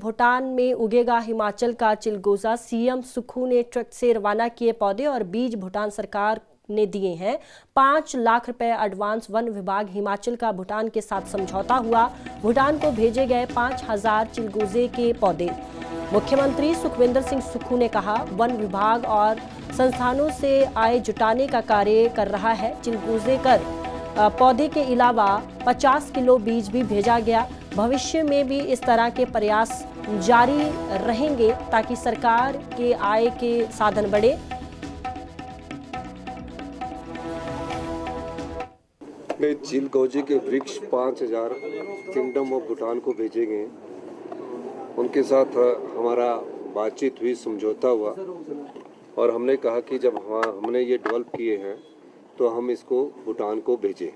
भूटान में उगेगा हिमाचल का चिलगोजा। सीएम सुक्खू ने ट्रक से रवाना किए पौधे और बीज। भूटान सरकार ने दिए हैं 5 लाख रुपए एडवांस। वन विभाग हिमाचल का भूटान के साथ समझौता हुआ। भूटान को भेजे गए 5000 चिलगोजे के पौधे। मुख्यमंत्री सुखविंदर सिंह सुक्खू ने कहा, वन विभाग और संस्थानों से आय जुटाने का कार्य कर रहा है। चिलगोजे कर पौधे के अलावा 50 किलो बीज भी भेजा गया। भविष्य में भी इस तरह के प्रयास जारी रहेंगे ताकि सरकार के आय के साधन बढ़े। चिलगोजे के वृक्ष 5000 किंगडम ऑफ भूटान को भेजे गए। उनके साथ हमारा बातचीत हुई, समझौता हुआ और हमने कहा कि जब हमने ये डेवलप किए हैं तो हम इसको भूटान को भेजें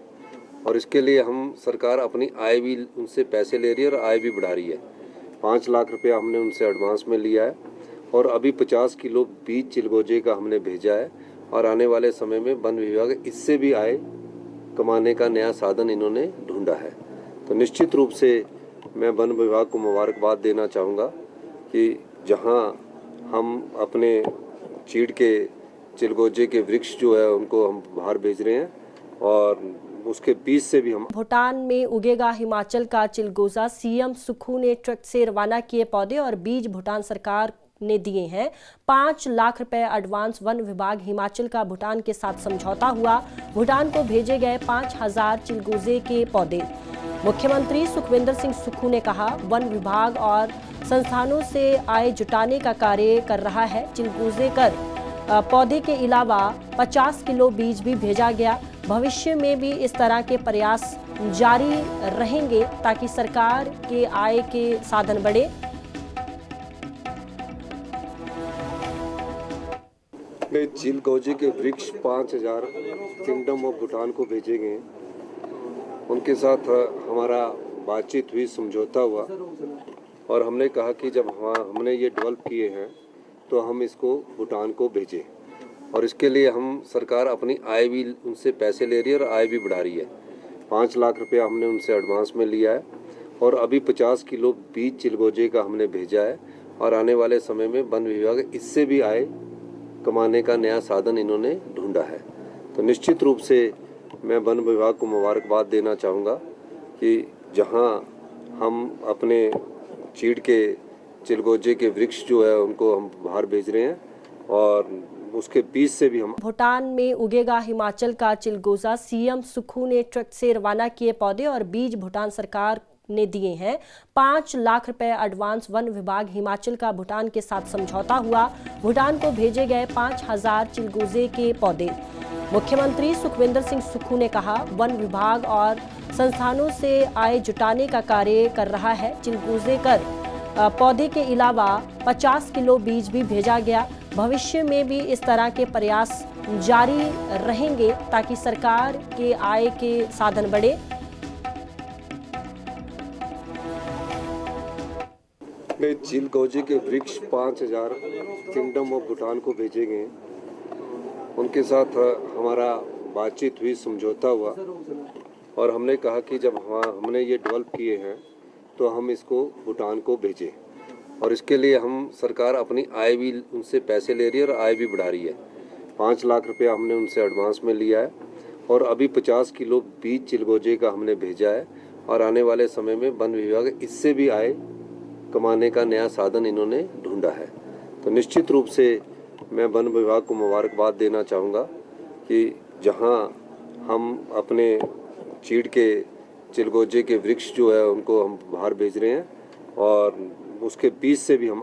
और इसके लिए हम सरकार अपनी आय भी उनसे पैसे ले रही है और आय भी बढ़ा रही है। 5 लाख रुपया हमने उनसे एडवांस में लिया है और अभी 50 किलो बीज चिलगोजे का हमने भेजा है और आने वाले समय में वन विभाग इससे भी आय कमाने का नया साधन इन्होंने ढूंढा है। तो निश्चित रूप से मैं वन विभाग को मुबारकबाद देना चाहूँगा कि जहाँ हम अपने चीड़ के चिलगोजे के वृक्ष जो है उनको हम बाहर भेज रहे हैं और उसके बीज से भी हम। भूटान में उगेगा हिमाचल का चिलगोजा। सीएम सुक्खू ने ट्रक से रवाना किए पौधे और बीज। भूटान सरकार ने दिए हैं 5 लाख रुपए एडवांस। वन विभाग हिमाचल का भूटान के साथ समझौता हुआ। भूटान को भेजे गए 5000 चिलगोजे के पौधे। मुख्यमंत्री सुखविंदर सिंह सुक्खू ने कहा, वन विभाग और संस्थानों से आय जुटाने का कार्य कर रहा है। चिलगोजे कर पौधे के अलावा 50 किलो बीज भी भेजा गया। भविष्य में भी इस तरह के प्रयास जारी रहेंगे ताकि सरकार के आय के साधन बढ़े। चिलगोजे के वृक्ष 5000 किंगडम ऑफ भूटान को भेजे गए। उनके साथ हमारा बातचीत हुई, समझौता हुआ और हमने कहा कि जब हमने ये डेवलप किए हैं तो हम इसको भूटान को भेजें और इसके लिए हम सरकार अपनी आय भी उनसे पैसे ले रही है और आय भी बढ़ा रही है। 5 लाख रुपया हमने उनसे एडवांस में लिया है और अभी 50 किलो बीज चिलगोजे का हमने भेजा है और आने वाले समय में वन विभाग इससे भी आय कमाने का नया साधन इन्होंने ढूंढा है। तो निश्चित रूप से मैं वन विभाग को मुबारकबाद देना चाहूँगा कि जहाँ हम अपने चीड़ के चिलगोजे के वृक्ष जो है उनको हम बाहर भेज रहे हैं और उसके बीज से भी हम। भूटान में उगेगा हिमाचल का चिलगोजा। सीएम सुक्खू ने ट्रक से रवाना किए पौधे और बीज। भूटान सरकार ने दिए हैं 5 लाख रुपए एडवांस। वन विभाग हिमाचल का भूटान के साथ समझौता हुआ। भूटान को भेजे गए 5000 चिलगोजे के पौधे। मुख्यमंत्री सुखविंदर सिंह सुक्खू ने कहा, वन विभाग और संस्थानों से आय जुटाने का कार्य कर रहा है। चिलगोजे कर पौधे के अलावा 50 किलो बीज भी भेजा गया। भविष्य में भी इस तरह के प्रयास जारी रहेंगे ताकि सरकार के आय के साधन बढ़े। चिलगोजे के वृक्ष 5000 किंगडम ऑफ भूटान को भेजे गए। उनके साथ हमारा बातचीत हुई, समझौता हुआ और हमने कहा कि जब हमने ये डेवलप किए हैं तो हम इसको भूटान को भेजें और इसके लिए हम सरकार अपनी आय भी उनसे पैसे ले रही है और आय भी बढ़ा रही है। 5 लाख रुपया हमने उनसे एडवांस में लिया है और अभी 50 किलो बीज चिलगोजे का हमने भेजा है और आने वाले समय में वन विभाग इससे भी आय कमाने का नया साधन इन्होंने ढूंढा है। तो निश्चित रूप से मैं वन विभाग को मुबारकबाद देना चाहूँगा कि जहाँ हम अपने चीड़ के चिलगोजे के वृक्ष जो है उनको हम बाहर भेज रहे हैं और उसके बीज से भी हम।